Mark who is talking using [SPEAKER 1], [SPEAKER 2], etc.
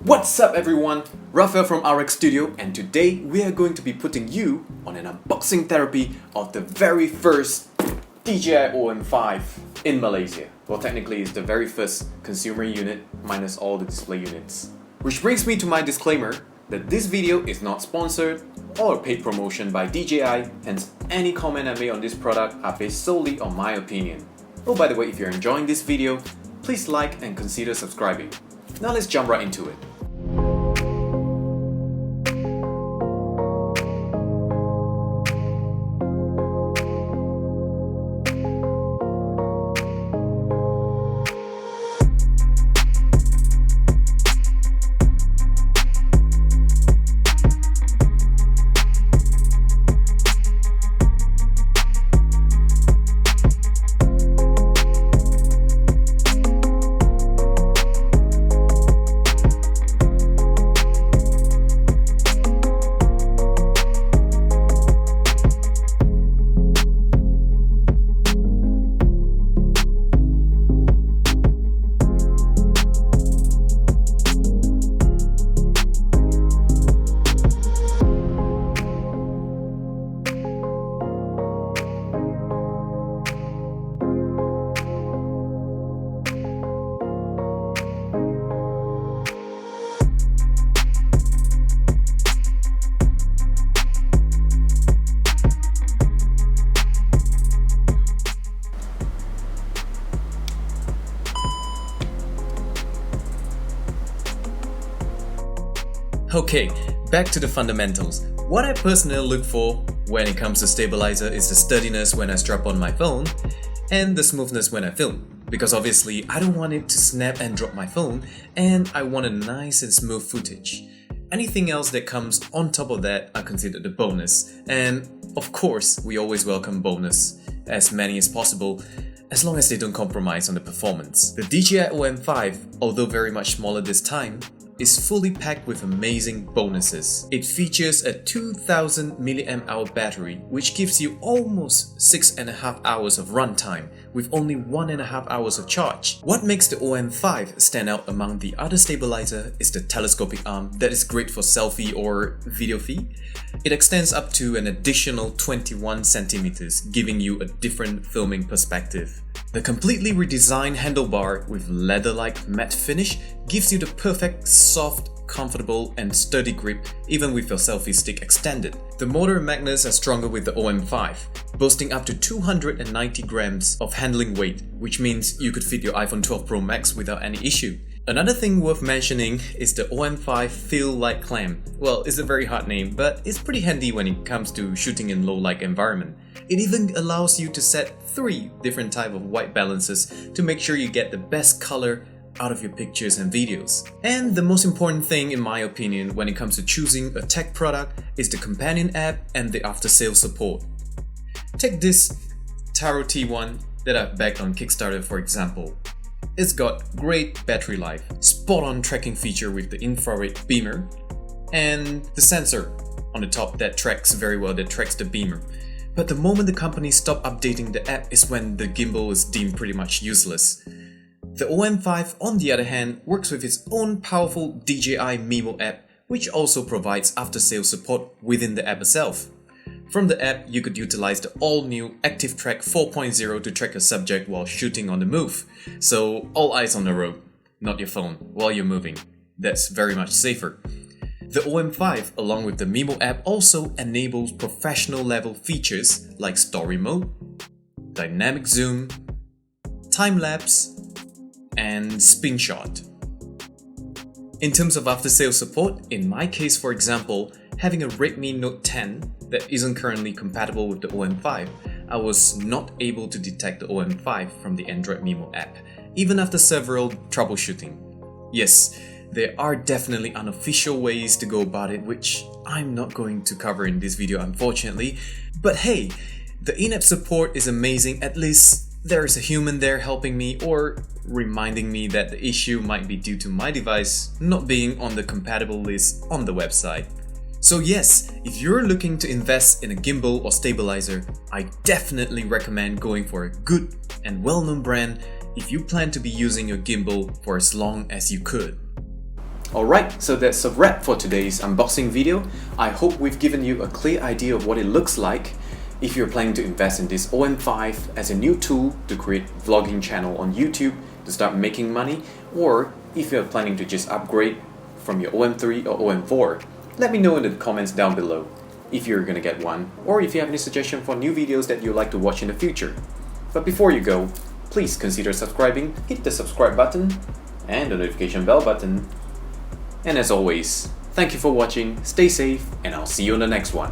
[SPEAKER 1] What's up everyone, Raphael from RX Studio, and today we are going to be putting you on an unboxing therapy of the very first DJI OM5 in Malaysia. Well, technically it's the very first consumer unit minus all the display units. Which brings me to my disclaimer that this video is not sponsored or a paid promotion by DJI, hence any comment I make on this product are based solely on my opinion. Oh, by the way, if you're enjoying this video, please like and consider subscribing. Now let's jump right into it. Okay, back to the fundamentals. What I personally look for when it comes to stabilizer is the sturdiness when I strap on my phone and the smoothness when I film. Because obviously I don't want it to snap and drop my phone, and I want a nice and smooth footage. Anything else that comes on top of that are considered a bonus. And of course, we always welcome bonus, as many as possible, as long as they don't compromise on the performance. The DJI OM5, although very much smaller this time, is fully packed with amazing bonuses. It features a 2000 mAh battery, which gives you almost 6.5 hours of runtime with only 1.5 hours of charge. What makes the OM5 stand out among the other stabilizer is the telescopic arm that is great for selfie or videography. It extends up to an additional 21 centimeters, giving you a different filming perspective. The completely redesigned handlebar with leather-like matte finish gives you the perfect, soft, comfortable and sturdy grip even with your selfie stick extended. The motor and magnets are stronger with the OM5, boasting up to 290 grams of handling weight, which means you could fit your iPhone 12 Pro Max without any issue. Another thing worth mentioning is the OM5 Feel Light Clamp. Well, it's a very hard name, but it's pretty handy when it comes to shooting in low light environment. It even allows you to set 3 different types of white balances to make sure you get the best color out of your pictures and videos. And the most important thing in my opinion when it comes to choosing a tech product is the companion app and the after-sales support. Take this Taro T1 that I've backed on Kickstarter for example. It's got great battery life, spot-on tracking feature with the infrared beamer, and the sensor on the top that tracks very well, that tracks the beamer. But the moment the company stopped updating the app is when the gimbal is deemed pretty much useless. The OM5 on the other hand works with its own powerful DJI Mimo app, which also provides after-sales support within the app itself. From the app, you could utilize the all-new Active Track 4.0 to track a subject while shooting on the move. So all eyes on the road, not your phone, while you're moving. That's very much safer. The OM5, along with the Mimo app, also enables professional level features like story mode, dynamic zoom, time-lapse, and spin shot. In terms of after-sales support, in my case for example, having a Redmi Note 10 that isn't currently compatible with the OM5, I was not able to detect the OM5 from the Android Mimo app, even after several troubleshooting. Yes, there are definitely unofficial ways to go about it, which I'm not going to cover in this video unfortunately, but hey, the in-app support is amazing. At least there is a human there helping me or reminding me that the issue might be due to my device not being on the compatible list on the website. So yes, if you're looking to invest in a gimbal or stabilizer, I definitely recommend going for a good and well-known brand if you plan to be using your gimbal for as long as you could. Alright, so that's a wrap for today's unboxing video. I hope we've given you a clear idea of what it looks like if you're planning to invest in this OM5 as a new tool to create a vlogging channel on YouTube to start making money, or if you're planning to just upgrade from your OM3 or OM4. Let me know in the comments down below if you're gonna get one, or if you have any suggestion for new videos that you'd like to watch in the future. But before you go, please consider subscribing, hit the subscribe button and the notification bell button. And as always, thank you for watching, stay safe, and I'll see you on the next one.